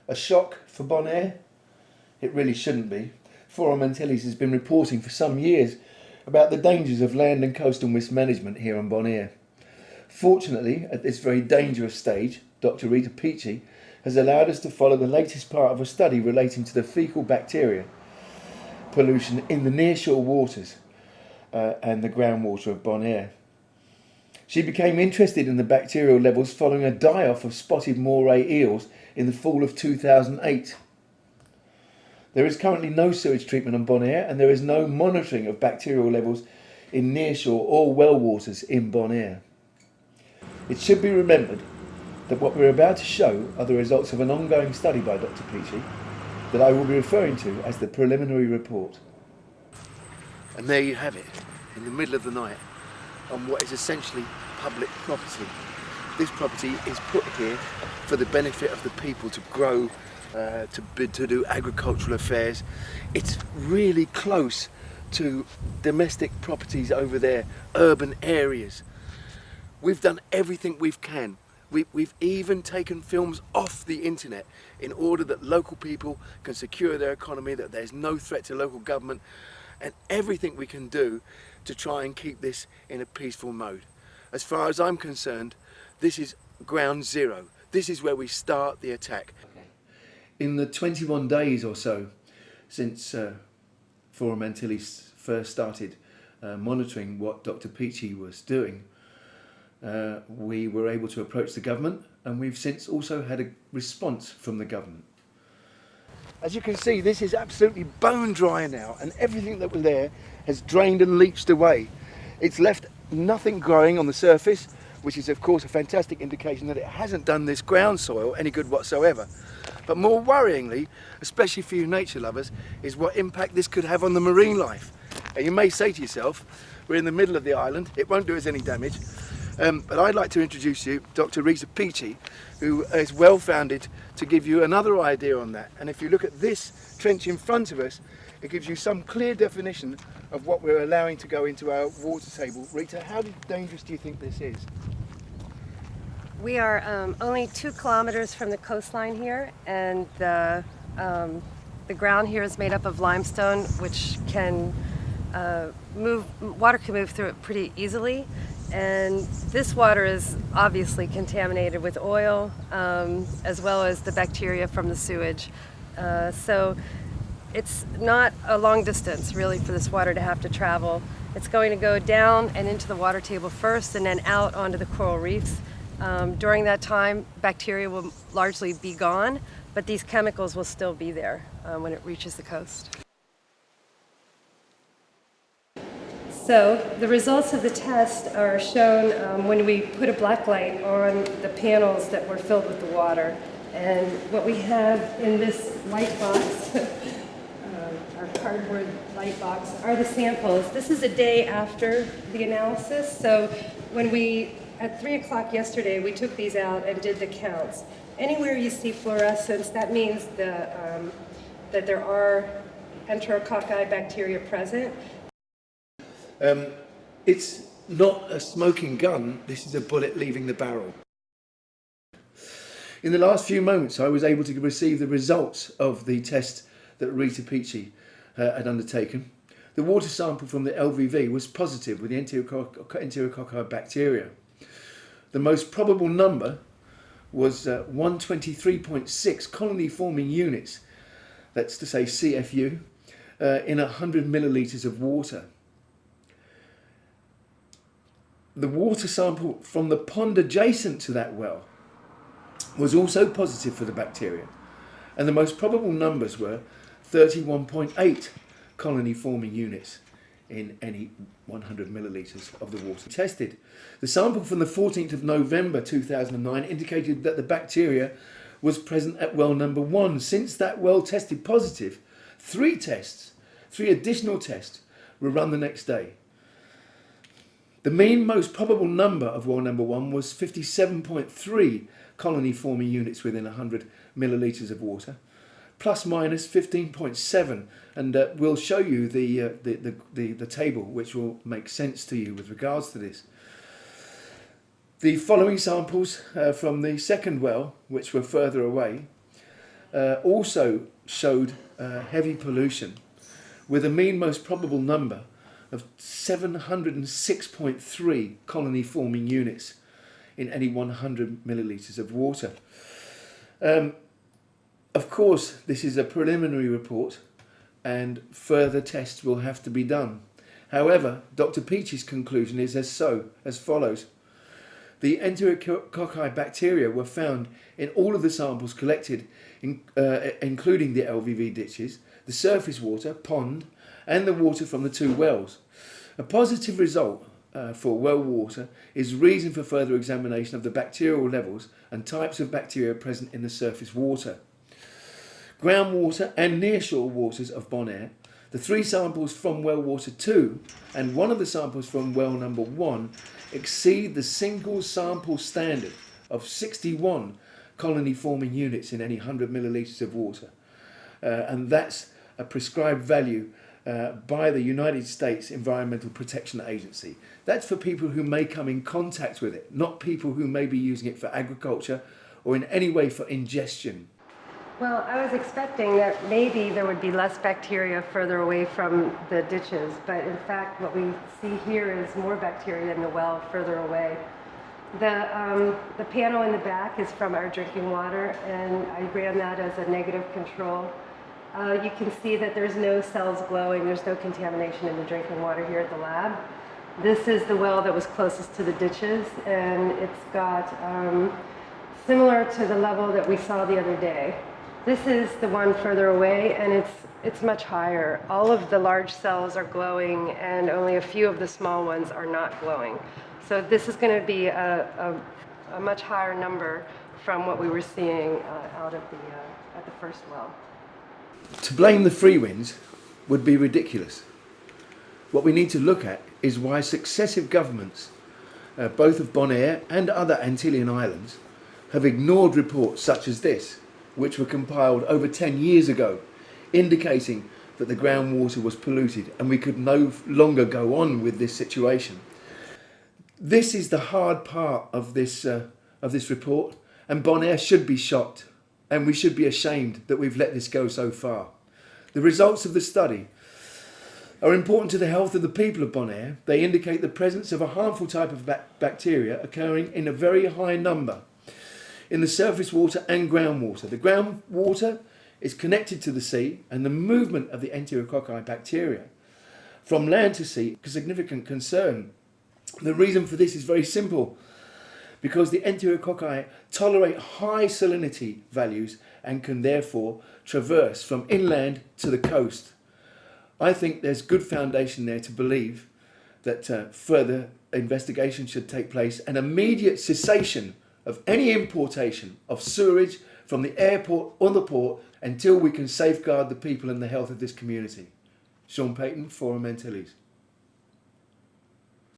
A shock for Bonaire? It really shouldn't be. Forum Antilles has been reporting for some years about the dangers of land and coastal mismanagement here on Bonaire. Fortunately, at this very dangerous stage, Dr. Rita Peachy has allowed us to follow the latest part of a study relating to the fecal bacteria pollution in the nearshore waters and the groundwater of Bonaire. She became interested in the bacterial levels following a die-off of spotted moray eels in the fall of 2008. There is currently no sewage treatment on Bonaire, and there is no monitoring of bacterial levels in nearshore or well waters in Bonaire. It should be remembered that what we're about to show are the results of an ongoing study by Dr. Peachy that I will be referring to as the preliminary report. And there you have it, in the middle of the night, on what is essentially public property. This property is put here for the benefit of the people to grow, to do agricultural affairs. It's really close to domestic properties over there, urban areas. We've done everything we can. We've even taken films off the internet in order that local people can secure their economy, that there's no threat to local government, and everything we can do to try and keep this in a peaceful mode. As far as I'm concerned, this is ground zero. This is where we start the attack. In the 21 days or so since Forum Antilles first started monitoring what Dr. Peachy was doing, we were able to approach the government, and we've since also had a response from the government. As you can see, this is absolutely bone dry now, and everything that was there has drained and leached away. It's left nothing growing on the surface, which is of course a fantastic indication that it hasn't done this ground soil any good whatsoever. But more worryingly, especially for you nature lovers, is what impact this could have on the marine life. And you may say to yourself, we're in the middle of the island, it won't do us any damage. But I'd like to introduce you Dr. Rita Peachy, who is well founded to give you another idea on that. And if you look at this trench in front of us, it gives you some clear definition of what we're allowing to go into our water table. Rita, how dangerous do you think this is? We are only 2 kilometers from the coastline here, and the ground here is made up of limestone, which can water can move through it pretty easily. And this water is obviously contaminated with oil, as well as the bacteria from the sewage. So it's not a long distance really for this water to have to travel. It's going to go down and into the water table first, and then out onto the coral reefs. During that time, bacteria will largely be gone, but these chemicals will still be there when it reaches the coast. So the results of the test are shown when we put a black light on the panels that were filled with the water. And what we have in this light box, our cardboard light box, are the samples. This is a day after the analysis. So when at 3 o'clock yesterday, we took these out and did the counts. Anywhere you see fluorescence, that means that there are enterococci bacteria present. It's not a smoking gun, this is a bullet leaving the barrel. In the last few moments I was able to receive the results of the test that Rita Peachy had undertaken. The water sample from the LVV was positive with the enterococci bacteria. The most probable number was 123.6 colony forming units, that's to say CFU, in 100 millilitres of water. The water sample from the pond adjacent to that well was also positive for the bacteria, and the most probable numbers were 31.8 colony forming units in any 100 millilitres of the water tested. The sample from the 14th of November 2009 indicated that the bacteria was present at well number 1. Since that well tested positive, 3 additional tests were run the next day. The mean most probable number of well number 1 was 57.3 colony forming units within 100 millilitres of water, plus minus 15.7, and we'll show you the table which will make sense to you with regards to this. The following samples from the second well, which were further away, also showed heavy pollution, with a mean most probable number of 706.3 colony forming units in any 100 millilitres of water. Of course, this is a preliminary report and further tests will have to be done. However, Dr. Peach's conclusion is as follows. The enterococci bacteria were found in all of the samples collected, including the LVV ditches, the surface water, pond, and the water from the 2 wells. A positive result for well water is reason for further examination of the bacterial levels and types of bacteria present in the surface water. Groundwater and nearshore waters of Bonaire, the 3 samples from well water 2 and one of the samples from well number 1 exceed the single sample standard of 61 colony forming units in any 100 millilitres of water. And that's a prescribed value by the United States Environmental Protection Agency. That's for people who may come in contact with it, not people who may be using it for agriculture or in any way for ingestion. Well, I was expecting that maybe there would be less bacteria further away from the ditches, but in fact what we see here is more bacteria in the well further away. The panel in the back is from our drinking water, and I ran that as a negative control. You can see that there's no cells glowing, there's no contamination in the drinking water here at the lab. This is the well that was closest to the ditches, and it's got similar to the level that we saw the other day. This is the one further away, and it's much higher. All of the large cells are glowing, and only a few of the small ones are not glowing. So this is going to be a much higher number from what we were seeing out at the first well. To blame the free winds would be ridiculous. What we need to look at is why successive governments, both of Bonaire and other Antillean islands, have ignored reports such as this, which were compiled over 10 years ago, indicating that the groundwater was polluted and we could no longer go on with this situation. This is the hard part of this report, and Bonaire should be shocked, and we should be ashamed that we've let this go so far. The results of the study are important to the health of the people of Bonaire. They indicate the presence of a harmful type of bacteria occurring in a very high number in the surface water and groundwater. The groundwater is connected to the sea, and the movement of the enterococci bacteria from land to sea is a significant concern. The reason for this is very simple, because the enterococci tolerate high salinity values and can therefore traverse from inland to the coast. I think there's good foundation there to believe that further investigation should take place and immediate cessation of any importation of sewerage from the airport or the port until we can safeguard the people and the health of this community. Sean Payton, Forum Antilles.